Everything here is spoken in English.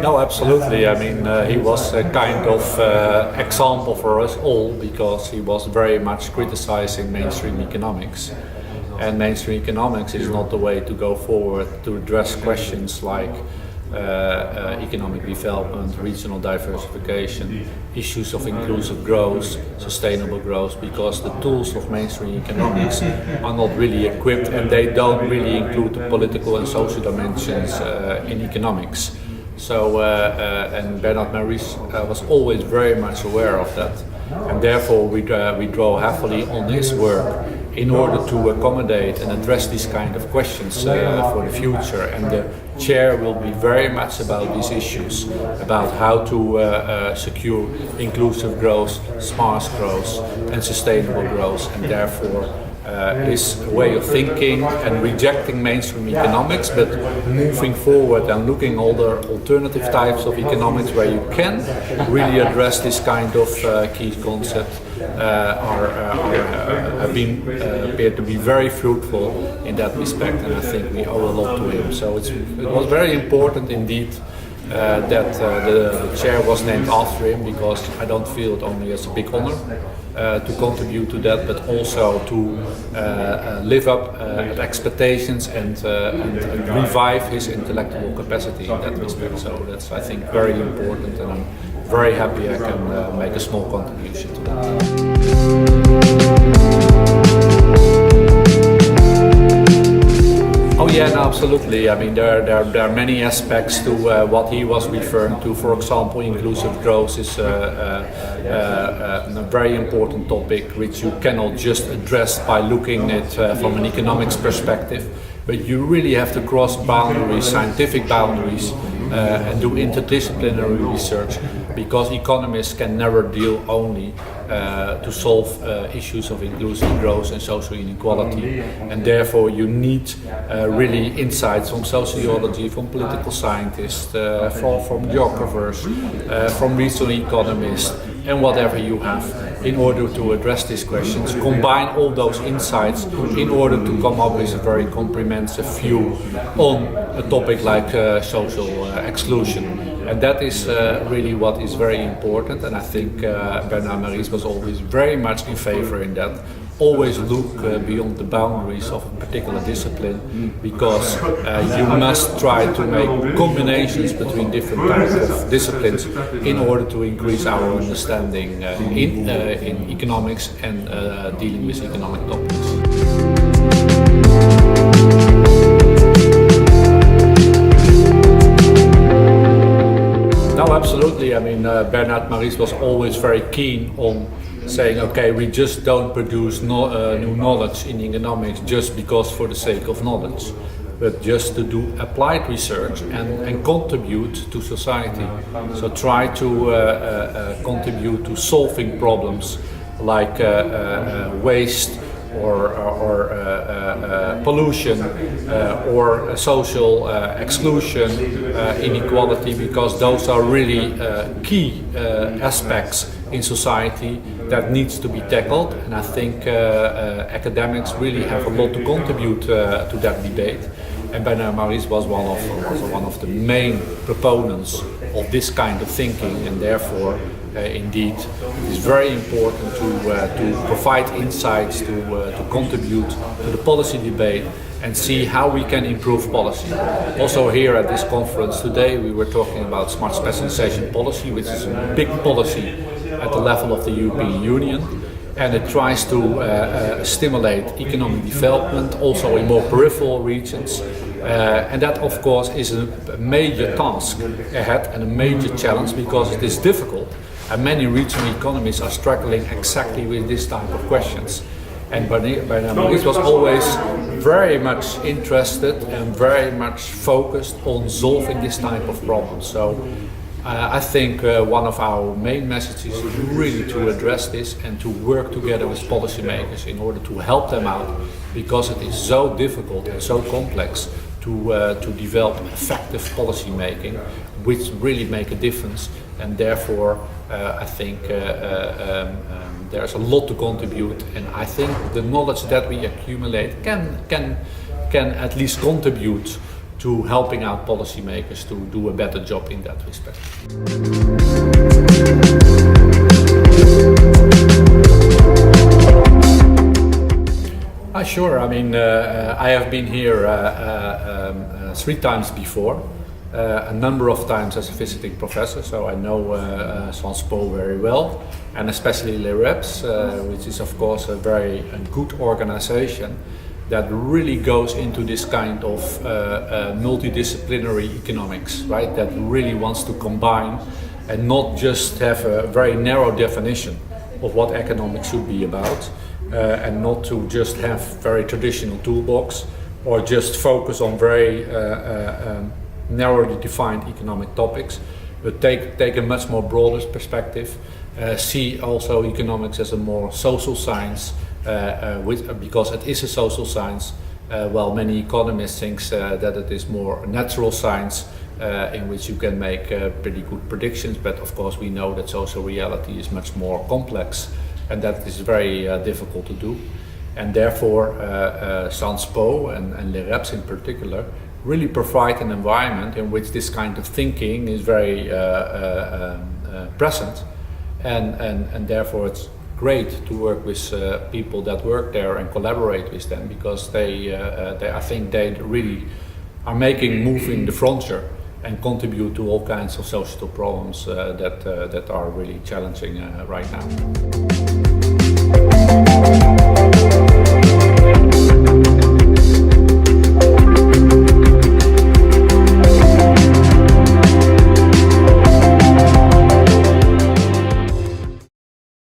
No, absolutely. I mean, he was a kind of example for us all because he was very much criticizing mainstream economics. And mainstream economics is not the way to go forward to address questions like economic development, regional diversification, issues of inclusive growth, sustainable growth, because the tools of mainstream economics are not really equipped and they don't really include the political and social dimensions in economics. So, and Bernard Maries was always very much aware of that, and therefore we draw heavily on his work in order to accommodate and address these kind of questions for the future. And the chair will be very much about these issues, about how to secure inclusive growth, smart growth and sustainable growth, and therefore his way of thinking and rejecting mainstream economics, but moving forward and looking at other alternative types of economics where you can really address this kind of key concepts have been appeared to be very fruitful in that respect, and I think we owe a lot to him. So it was very important indeed that the chair was named after him, because I don't feel it only as a big honor to contribute to that, but also to live up at expectations and revive his intellectual capacity in that respect. So that's, I think, very important, and I'm very happy I can make a small contribution to that. Oh yeah, no, absolutely. I mean, there are many aspects to what he was referring to. For example, inclusive growth is a very important topic which you cannot just address by looking at it from an economics perspective, but you really have to cross boundaries, scientific boundaries, and do interdisciplinary research, because economists can never deal only to solve issues of inclusive growth and social inequality, and therefore you need really insights from sociology, from political scientists, from geographers, from regional economists, and whatever you have, in order to address these questions. Combine all those insights in order to come up with a very comprehensive view on a topic like social exclusion. And that is really what is very important, and I think Bernard Maries was always very much in favor in that. Always look beyond the boundaries of a particular discipline, because you must try to make combinations between different types of disciplines in order to increase our understanding in economics and dealing with economic topics. No, absolutely. I mean, Bernard Maries was always very keen on saying, okay, we just don't produce new knowledge in economics just because for the sake of knowledge, but just to do applied research and contribute to society. So try to contribute to solving problems like waste or pollution or social exclusion, inequality, because those are really key aspects in society that needs to be tackled, and I think academics really have a lot to contribute to that debate. And Bernard Maries was one of the main proponents of this kind of thinking, and therefore indeed it is very important to provide insights, to contribute to the policy debate and see how we can improve policy. Also here at this conference today we were talking about smart specialization policy, which is a big policy at the level of the European Union, and it tries to stimulate economic development also in more peripheral regions. And that of course is a major task ahead and a major challenge, because it is difficult and many regional economies are struggling exactly with this type of questions. And Bernard Maries was always very much interested and very much focused on solving this type of problems. So I think one of our main messages is really to address this and to work together with policymakers in order to help them out, because it is so difficult and so complex to develop effective policy making which really make a difference, and therefore I think there's a lot to contribute, and I think the knowledge that we accumulate can at least contribute to helping out policymakers to do a better job in that respect. Sure. I mean, I have been here 3 times before, a number of times as a visiting professor, so I know Sciences Po very well, and especially l'EREPS, which is of course a very good organization that really goes into this kind of multidisciplinary economics, right? That really wants to combine and not just have a very narrow definition of what economics should be about, and not to just have very traditional toolbox or just focus on very narrowly defined economic topics, but take a much more broader perspective, see also economics as a more social science, because it is a social science, while many economists think that it is more natural science, in which you can make pretty good predictions, but of course we know that social reality is much more complex and that is very difficult to do. And therefore Sciences Po and l'EREPS in particular really provide an environment in which this kind of thinking is very present, and therefore it's great to work with people that work there and collaborate with them, because they I think they really are moving the frontier and contribute to all kinds of social problems that are really challenging right now.